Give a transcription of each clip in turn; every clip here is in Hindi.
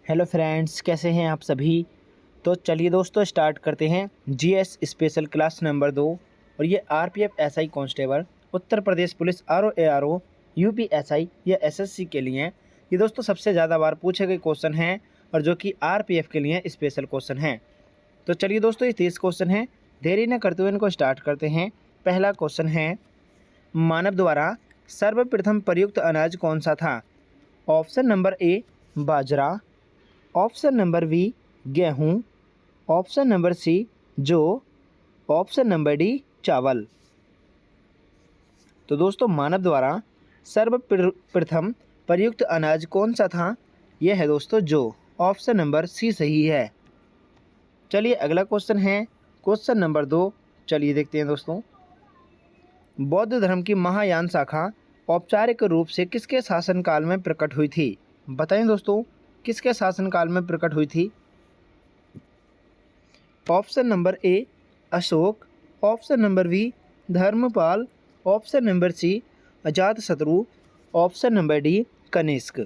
हेलो फ्रेंड्स, कैसे हैं आप सभी। तो चलिए दोस्तों स्टार्ट करते हैं जीएस स्पेशल क्लास नंबर 2। और ये RPF SI constable, Uttar Pradesh police RO ARO, UP SI या एसएससी के लिए हैं। ये दोस्तों सबसे ज़्यादा बार पूछे गए क्वेश्चन हैं और जो कि आरपीएफ के लिए स्पेशल क्वेश्चन हैं। तो चलिए दोस्तों ये 30 क्वेश्चन हैं, देरी न करते हुए इनको स्टार्ट करते हैं। पहला क्वेश्चन है, मानव द्वारा सर्वप्रथम प्रयुक्त अनाज कौन सा था। ऑप्शन नंबर ए बाजरा, ऑप्शन नंबर बी गेहूँ, ऑप्शन नंबर सी जौ, ऑप्शन नंबर डी चावल। तो दोस्तों मानव द्वारा सर्वप्रथम प्रयुक्त अनाज कौन सा था, यह है दोस्तों जौ। ऑप्शन नंबर सी सही है। चलिए अगला क्वेश्चन है क्वेश्चन नंबर 2। चलिए देखते हैं दोस्तों, बौद्ध धर्म की महायान शाखा औपचारिक रूप से किसके शासनकाल में प्रकट हुई थी। बताएं दोस्तों किसके शासनकाल में प्रकट हुई थी। Option number A Ashok, option number B Dharmapal, option number C Ajatashatru, option number D Kanishka.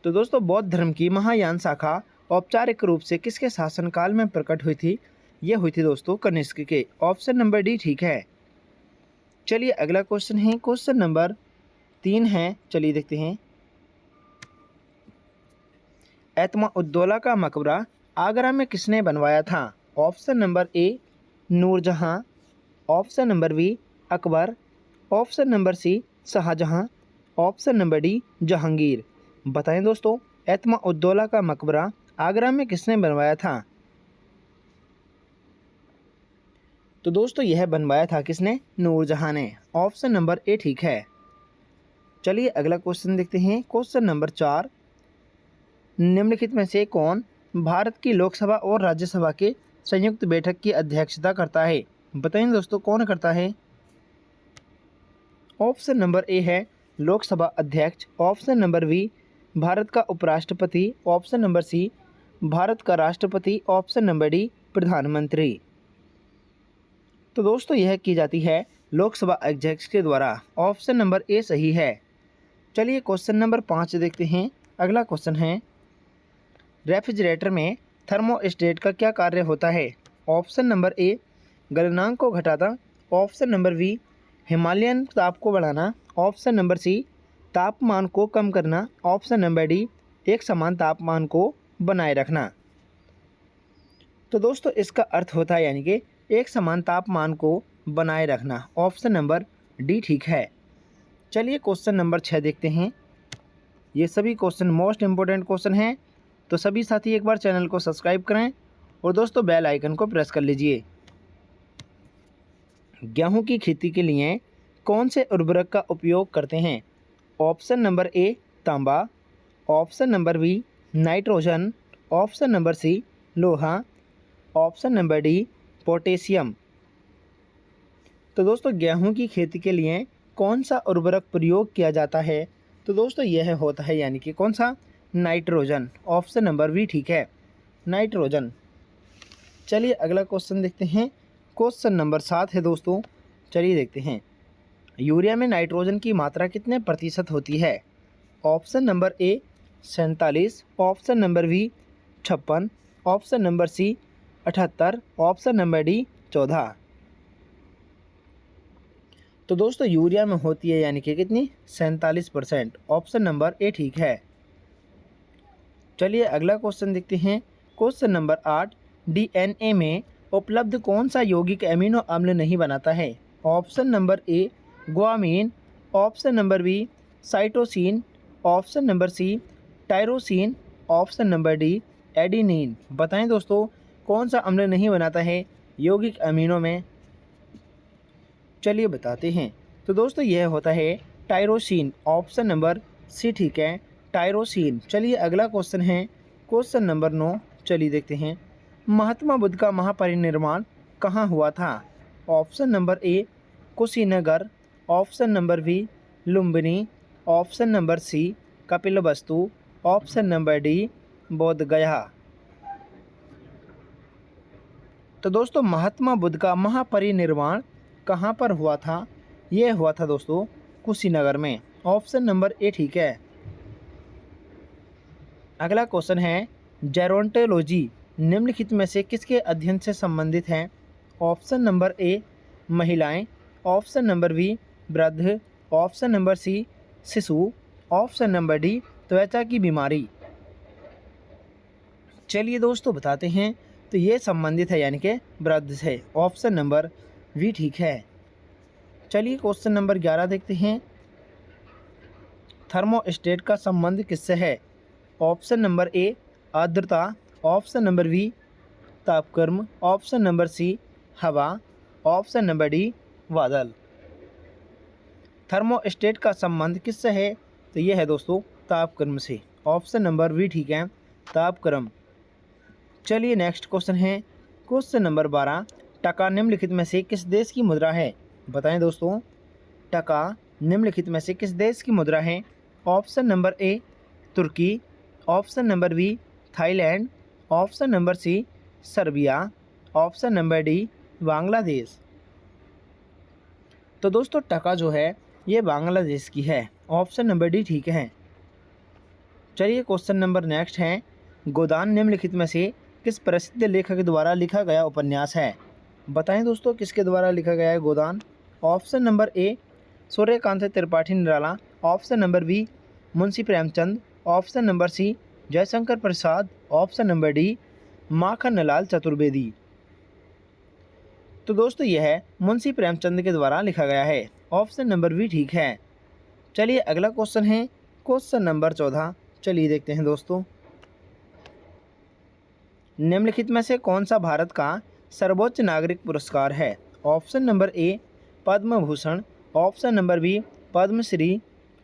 तो दोस्तों बौद्ध धर्म की महायान शाखा औपचारिक रूप से किसके शासनकाल में प्रकट हुई थी, ये हुई थी दोस्तों कनिष्क के। ऑप्शन नंबर डी ठीक है। चलिए अगला क्वेश्चन है क्वेश्चन नंबर 3 है। चलिए देखते हैं, एतमाउद्दौला का मकबरा आगरा में किसने बनवाया था। Option number A Noorjahan, option number B Akbar, option number C Shahjahan, option number D Jahangir. बताएं दोस्तों एतमाउद्दौला का मकबरा आगरा में किसने बनवाया था। तो दोस्तों यह बनवाया था किसने, नूरजहां ने। ऑप्शन नंबर ए ठीक है। चलिए अगला क्वेश्चन देखते हैं क्वेश्चन नंबर 4, निम्नलिखित में से कौन भारत की लोकसभा और राज्यसभा के संयुक्त बैठक की अध्यक्षता करता है। बताइए दोस्तों कौन करता है। ऑप्शन नंबर ए है लोकसभा अध्यक्ष, ऑप्शन नंबर बी भारत का उपराष्ट्रपति, ऑप्शन नंबर सी भारत का राष्ट्रपति, ऑप्शन नंबर डी प्रधानमंत्री। तो दोस्तों यह की जाती है लोकसभा अध्यक्ष के द्वारा। ऑप्शन नंबर ए सही है। चलिए क्वेश्चन नंबर 5 देखते हैं। अगला क्वेश्चन है, रेफ्रिजरेटर में थर्मोस्टेट का क्या कार्य होता है। ऑप्शन नंबर ए गलनांक को घटाता, ऑप्शन नंबर बी हिमालयन ताप को बढ़ाना, ऑप्शन नंबर सी तापमान को कम करना, ऑप्शन नंबर डी एक समान तापमान को बनाए रखना। तो दोस्तों इसका अर्थ होता है यानी कि एक समान तापमान को बनाए रखना। ऑप्शन नंबर डी ठीक है। चलिए क्वेश्चन नंबर 6 देखते हैं। ये सभी क्वेश्चन मोस्ट इम्पोर्टेंट क्वेश्चन हैं, तो सभी साथी एक बार चैनल को सब्सक्राइब करें और दोस्तों बेल आइकन को प्रेस कर लीजिए। गेहूं की खेती के लिए कौन से उर्वरक का उपयोग करते हैं। ऑप्शन नंबर ए तांबा, option number B nitrogen, option number C लोहा, ऑप्शन नंबर डी पोटेशियम। तो दोस्तों गेहूं की खेती के लिए कौन सा उर्वरक प्रयोग किया जाता है। तो दोस्तों यह होता है यानी कि कौन सा, नाइट्रोजन। ऑप्शन नंबर बी ठीक है, नाइट्रोजन। चलिए अगला क्वेश्चन देखते हैं। क्वेश्चन नंबर 7 है दोस्तों। चलिए देखते हैं, यूरिया में नाइट्रोजन की मात्रा कितने प्रतिशत होती है। Option number A 47, option number B 56, option number C 78, option number D 14। तो दोस्तों यूरिया में होती है यानी कि कितनी, 47%। ऑप्शन नंबर ए ठीक है। चलिए अगला क्वेश्चन देखते हैं। क्वेश्चन नंबर 8, डीएनए में उपलब्ध कौन सा यौगिक एमिनो अम्ल नहीं बनाता है। Option number A guanine, option number B cytosine, option number C tyrosine, option number D adenine. बताएं दोस्तों कौन सा अम्ल नहीं बनाता है यौगिक अमीनो में। चलिए बताते हैं। तो दोस्तों यह होता है टायरोसिन। ऑप्शन नंबर सी ठीक है, टायरोसिन। चलिए अगला क्वेश्चन है क्वेश्चन नंबर 9। चलिए देखते हैं, महात्मा बुद्ध का महापरिनिर्वाण कहाँ हुआ था। Option number A Kushinagar, option number B Lumbini, option number C Kapilavastu, option number D Bodh Gaya. तो दोस्तों महात्मा बुद्ध का महापरिनिर्वाण कहाँ पर हुआ था, ये हुआ था दोस्तों कुशीनगर में। ऑप्शन नंबर ए ठीक है। अगला क्वेश्चन है जेरोंटोलॉजी निम्नलिखित में से किसके अध्ययन से संबंधित है? ऑप्शन नंबर ए महिलाएं, ऑप्शन नंबर बी वृद्ध, ऑप्शन नंबर सी शिशु, ऑप्शन नंबर डी त्वचा की बीमारी। चलिए दोस्तों बताते हैं, तो ये संबंधित है यानी कि वृद्ध से। ऑप्शन नंबर बी ठीक है। चलिए क्वेश्चन नंबर 11 देखते हैं, थर्मोस्टेट का संबंध किससे है? ऑप्शन नंबर ए आर्द्रता, ऑप्शन नंबर बी तापक्रम, ऑप्शन नंबर सी हवा, ऑप्शन नंबर डी बादल। थर्मोस्टेट का संबंध किससे है? तो ये है दोस्तों तापक्रम से। ऑप्शन नंबर बी ठीक है, तापक्रम। चलिए नेक्स्ट क्वेश्चन है, क्वेश्चन नंबर 12, टका निम्नलिखित में से किस देश की मुद्रा है? बताएं दोस्तों, टका निम्नलिखित में से किस देश की मुद्रा है? ऑप्शन नंबर ए तुर्की, option number B Thailand, option number C Serbia, option number D Bangladesh. तो दोस्तों टका जो है ये बांग्लादेश की है। ऑप्शन नंबर डी ठीक है। चलिए क्वेश्चन नंबर नेक्स्ट है, गोदान निम्नलिखित में से किस प्रसिद्ध लेखक द्वारा लिखा गया उपन्यास है? बताएं दोस्तों किसके द्वारा लिखा गया है Godan? Option number A Suryakant Tripathi Nirala, option number B Munshi Premchand, option number C Jaishankar Prasad, option number D Makhanlal Chaturvedi. तो दोस्तों यह है मुंशी प्रेमचंद के द्वारा लिखा गया है। ऑप्शन नंबर बी ठीक है। चलिए अगला क्वेश्चन है, क्वेश्चन नंबर 14। चलिए देखते हैं दोस्तों, निम्नलिखित में से कौन सा भारत का सर्वोच्च नागरिक पुरस्कार है? Option number A Padma Bhushan, option number B Padmashri,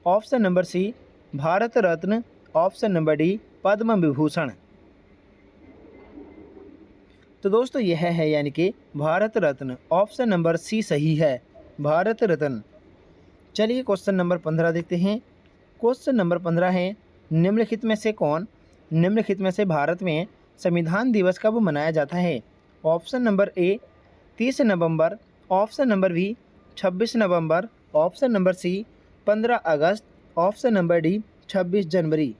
option number C Bharat Ratna, option number D Padma Vibhushan. तो दोस्तों यह है यानी कि Bharat Ratna. Option number C सही है, भारत रत्न। चलिए क्वेश्चन नंबर 15 देखते हैं। क्वेश्चन नंबर 15 है, निम्नलिखित में से भारत में संविधान दिवस कब मनाया जाता है? ऑप्शन नंबर ए 30 नवंबर, ऑप्शन नंबर बी 26 नवंबर, ऑप्शन नंबर सी 15 अगस्त, ऑप्शन नंबर डी 26 जनवरी।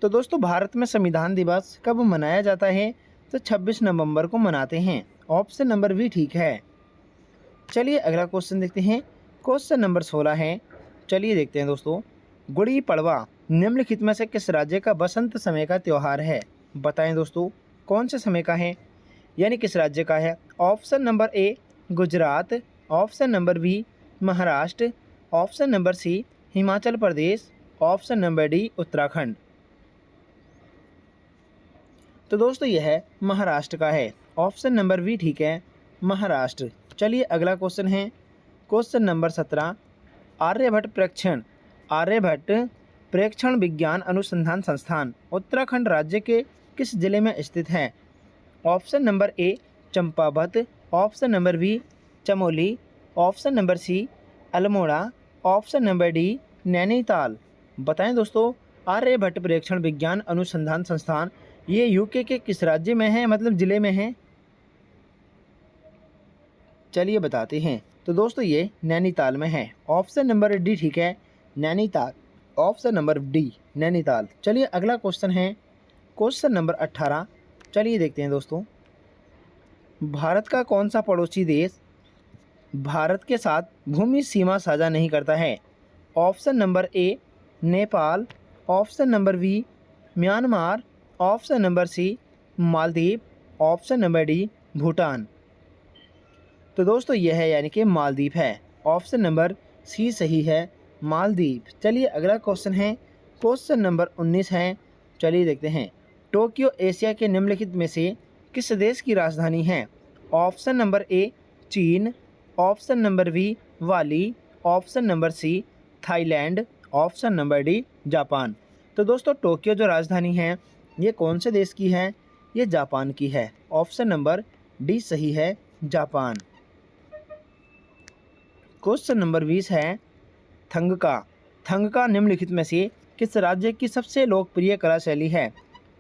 तो दोस्तों भारत में संविधान दिवस कब मनाया जाता है? तो 26 नवंबर को मनाते हैं। ऑप्शन नंबर बी ठीक है। चलिए अगला क्वेश्चन देखते हैं। क्वेश्चन नंबर 16 है। चलिए देखते हैं दोस्तों, गुड़ी पड़वा निम्नलिखित में से किस राज्य का बसंत समय का त्यौहार है? बताएं दोस्तों कौन से समय का है, यानी किस राज्य का है? Option number A Gujarat, option number B Maharashtra, option number C Himachal Pradesh, option number D Uttarakhand. तो दोस्तों यह है महाराष्ट्र का है। ऑप्शन नंबर बी ठीक है, महाराष्ट्र। चलिए अगला क्वेश्चन है, क्वेश्चन नंबर 17, आर्यभट्ट प्रेक्षण विज्ञान अनुसंधान संस्थान उत्तराखंड राज्य के किस जिले में स्थित है? Option number A Champawat, option number B Chamoli, option number C Almora, option number D Nainital. बताएं दोस्तों, आर्यभट्ट प्रेक्षण विज्ञान अनुसंधान संस्थान ये यूके के किस राज्य में है, मतलब ज़िले में है? चलिए बताते हैं। तो दोस्तों ये नैनीताल में है। ऑप्शन नंबर डी ठीक है, Nainital. Option number D Nainital. चलिए अगला क्वेश्चन है, क्वेश्चन नंबर 18। चलिए देखते हैं दोस्तों, भारत का कौन सा पड़ोसी देश भारत के साथ भूमि सीमा साझा नहीं करता है? Option number A Nepal, option number B Myanmar, option number C Maldives, option number D Bhutan. तो दोस्तों यह है यानी कि मालदीव है। ऑप्शन नंबर सी सही है, मालदीव। चलिए अगला क्वेश्चन है, क्वेश्चन नंबर 19 है। चलिए देखते हैं, टोक्यो एशिया के निम्नलिखित में से किस देश की राजधानी है? ऑप्शन नंबर ए चीन, option number B Bali, option number C Thailand, option number D Japan. तो दोस्तों टोक्यो जो राजधानी है ये कौन से देश की है? ये जापान की है। ऑप्शन नंबर डी सही है, जापान। क्वेश्चन नंबर 20 है, थंगका निम्नलिखित में से किस राज्य की सबसे लोकप्रिय कला शैली है?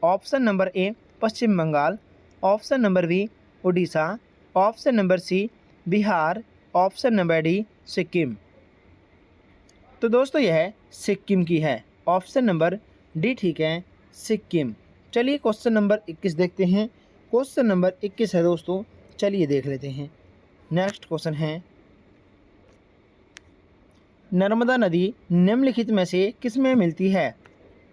Option number A Paschim Bangal, option number B Orissa, option number C Bihar, option number D Sikkim. तो दोस्तों यह सिक्किम की है। ऑप्शन नंबर डी ठीक है सिक्किम। चलिए क्वेश्चन नंबर 21 देखते हैं। क्वेश्चन नंबर 21 है दोस्तों, चलिए देख लेते हैं। नेक्स्ट क्वेश्चन है, नर्मदा नदी निम्नलिखित में से किस में मिलती है?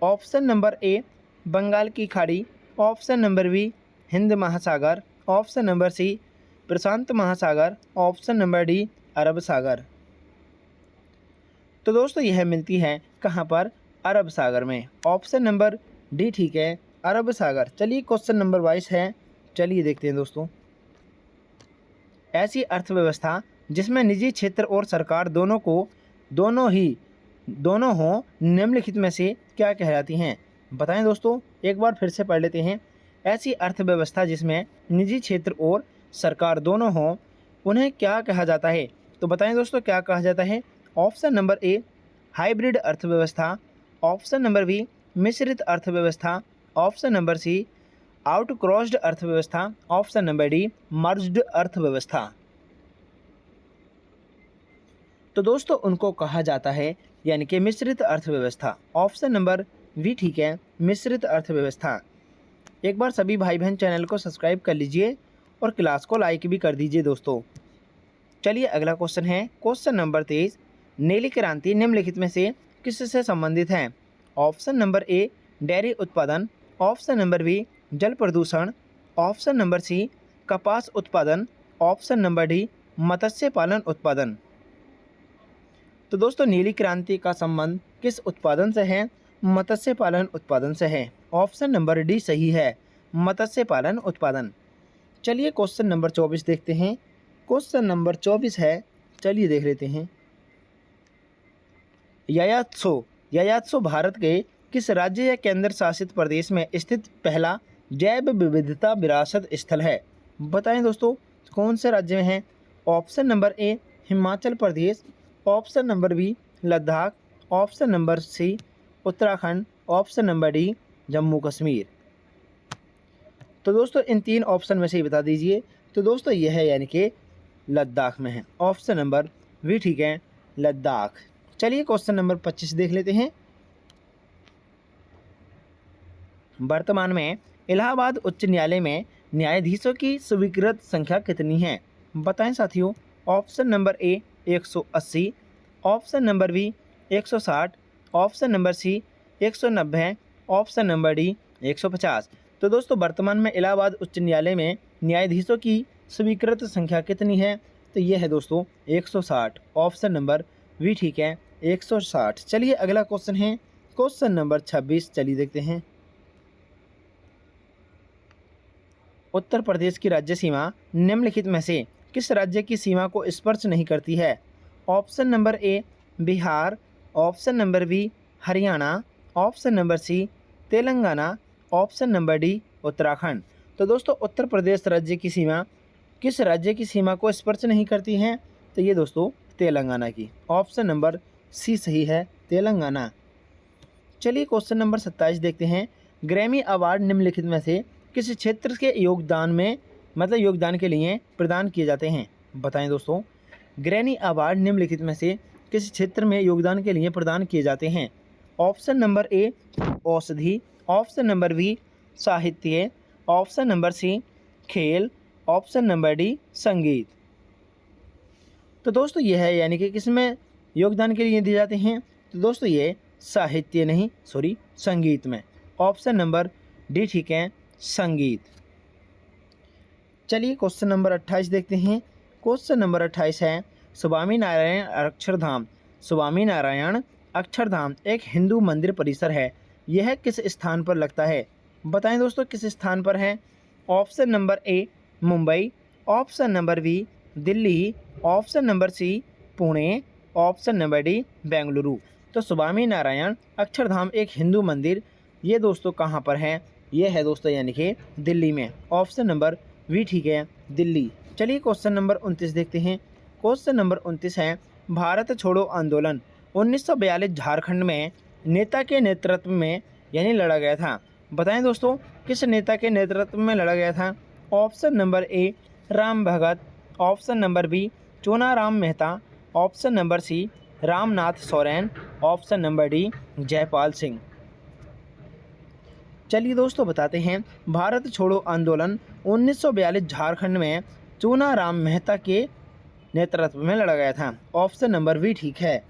ऑप्शन नंबर ए बंगाल की खाड़ी, ऑप्शन नंबर बी हिंद महासागर, ऑप्शन नंबर सी प्रशांत महासागर, ऑप्शन नंबर डी अरब सागर। तो दोस्तों यह मिलती है कहाँ पर? अरब सागर में। ऑप्शन नंबर डी ठीक है अरब सागर। चलिए क्वेश्चन नंबर 22 है, चलिए देखते हैं दोस्तों। ऐसी अर्थव्यवस्था जिसमें निजी क्षेत्र और सरकार दोनों हों निम्नलिखित में से क्या कहलाती हैं? बताएं दोस्तों, एक बार फिर से पढ़ लेते हैं। ऐसी अर्थव्यवस्था जिसमें निजी क्षेत्र और सरकार दोनों हों उन्हें क्या कहा जाता है? तो बताएं दोस्तों क्या कहा जाता है? ऑप्शन नंबर ए हाइब्रिड अर्थव्यवस्था, ऑप्शन नंबर बी मिश्रित अर्थव्यवस्था, ऑप्शन नंबर सी आउटक्रॉस्ड अर्थव्यवस्था, ऑप्शन नंबर डी मर्ज्ड अर्थव्यवस्था। तो दोस्तों उनको कहा जाता है यानी कि मिश्रित अर्थव्यवस्था। ऑप्शन नंबर बी ठीक है मिश्रित अर्थव्यवस्था। एक बार सभी भाई बहन चैनल को सब्सक्राइब कर लीजिए और क्लास को लाइक भी कर दीजिए दोस्तों। चलिए अगला क्वेश्चन है, क्वेश्चन नंबर 23। नीली क्रांति निम्नलिखित में से किससे संबंधित है? ऑप्शन नंबर ए डेयरी उत्पादन, ऑप्शन नंबर बी जल प्रदूषण, ऑप्शन नंबर सी कपास उत्पादन, ऑप्शन नंबर डी मत्स्य पालन उत्पादन। तो दोस्तों नीली क्रांति का संबंध किस उत्पादन से है? मत्स्य पालन उत्पादन से है। ऑप्शन नंबर डी सही है, मत्स्य पालन उत्पादन। चलिए क्वेश्चन नंबर 24 देखते हैं। क्वेश्चन नंबर 24 है, चलिए देख लेते हैं। यायात्सो भारत के किस राज्य या केंद्र शासित प्रदेश में स्थित पहला जैव विविधता विरासत स्थल है? बताएं दोस्तों कौन से राज्य में है? Option number A Himachal Pradesh, option number B Ladakh, option number C Uttarakhand, option number D Jammu Kashmir. तो दोस्तों इन तीन ऑप्शन में से ही बता दीजिए। तो दोस्तों यह है यानी कि लद्दाख में है। ऑप्शन नंबर बी ठीक है लद्दाख। चलिए क्वेश्चन नंबर 25 देख लेते हैं। वर्तमान में इलाहाबाद उच्च न्यायालय में न्यायाधीशों की स्वीकृत संख्या कितनी है? बताएं साथियों। Option number A 180, option number B 160, option number C 190, option number D 150। तो दोस्तों वर्तमान में इलाहाबाद उच्च न्यायालय में न्यायाधीशों की स्वीकृत संख्या कितनी है? तो यह है दोस्तों 160। ऑप्शन नंबर बी ठीक है 160। चलिए अगला क्वेश्चन है, क्वेश्चन नंबर 26, चलिए देखते हैं। उत्तर प्रदेश की राज्य सीमा निम्नलिखित में से किस राज्य की सीमा को स्पर्श नहीं करती है? Option number A Bihar, option number B Haryana, option number C Telangana, option number D Uttarakhand. तो दोस्तों उत्तर प्रदेश राज्य की सीमा किस राज्य की सीमा को स्पर्श नहीं करती है? तो ये दोस्तों तेलंगाना की। ऑप्शन नंबर सी सही है, तेलंगाना। चलिए क्वेश्चन नंबर 27 देखते हैं। ग्रैमी अवार्ड निम्नलिखित में से किस क्षेत्र के योगदान के लिए प्रदान किए जाते हैं? बताएं दोस्तों। ग्रैमी अवार्ड निम्नलिखित में से किस क्षेत्र में योगदान के लिए प्रदान किए जाते हैं? ऑप्शन नंबर ए औषधि, ऑप्शन नंबर बी साहित्य, ऑप्शन नंबर सी खेल, ऑप्शन नंबर डी संगीत। तो दोस्तों यह है यानी कि किसमें योगदान के लिए दिए जाते हैं? तो दोस्तों ये संगीत में। ऑप्शन नंबर डी ठीक है संगीत। चलिए क्वेश्चन नंबर 28 देखते हैं। क्वेश्चन नंबर 28 है, स्वामी नारायण अक्षरधाम। स्वामी नारायण अक्षरधाम एक हिंदू मंदिर परिसर है, यह किस स्थान पर लगता है? बताएं दोस्तों किस स्थान पर है? Option number A Mumbai, option number B Delhi, option number C Pune, option number D Bengaluru. तो स्वामी नारायण अक्षरधाम एक हिंदू मंदिर ये दोस्तों कहाँ पर है? ये है दोस्तों यानी कि दिल्ली में। ऑप्शन नंबर बी ठीक है दिल्ली। चलिए क्वेश्चन नंबर 29 देखते हैं। क्वेश्चन नंबर 29 है, भारत छोड़ो आंदोलन 1942 झारखंड में नेता के नेतृत्व में यानी लड़ा गया था। बताएं दोस्तों किस नेता के नेतृत्व में लड़ा गया था? Option number A Ram Bhagat, option number B Chonaram Mehta, option number C Ramnath Soren, option number D Jaipal Singh. चलिए दोस्तों बताते हैं। भारत छोड़ो आंदोलन 1942 झारखंड में चूनाराम मेहता के नेतृत्व में लड़ा गया था। ऑप्शन नंबर बी ठीक है।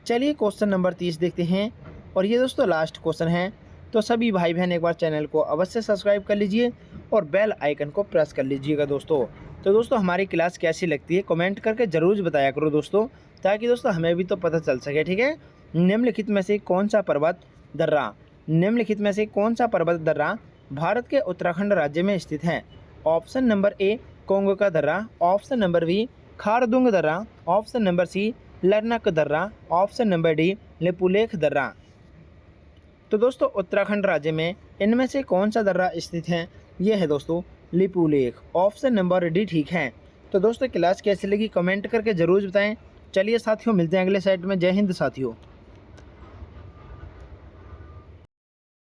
चलिए क्वेश्चन नंबर 30 देखते हैं और ये दोस्तों लास्ट क्वेश्चन है। तो सभी भाई बहन एक बार चैनल को अवश्य सब्सक्राइब कर लीजिए और बेल आइकन को प्रेस कर लीजिएगा दोस्तों। तो दोस्तों हमारी क्लास कैसी लगती है कमेंट करके ज़रूर बताया करो दोस्तों, ताकि दोस्तों हमें भी तो पता चल सके, ठीक है। निम्नलिखित में से कौन सा पर्वत दर्रा निम्नलिखित में से कौन सा पर्वत दर्रा भारत के उत्तराखंड राज्य में स्थित है? ऑप्शन नंबर ए कोंगो का दर्रा, ऑप्शन नंबर बी खारदुंग दर्रा, ऑप्शन नंबर सी लरनक दर्रा, ऑप्शन नंबर डी लिपुलेख दर्रा। तो दोस्तों उत्तराखंड राज्य में इनमें से कौन सा दर्रा स्थित है? ये है दोस्तों लिपुलेख। ऑप्शन नंबर डी ठीक है। तो दोस्तों क्लास कैसी लगी कमेंट करके ज़रूर बताएं। चलिए साथियों मिलते हैं अगले सेट में। जय हिंद साथियों।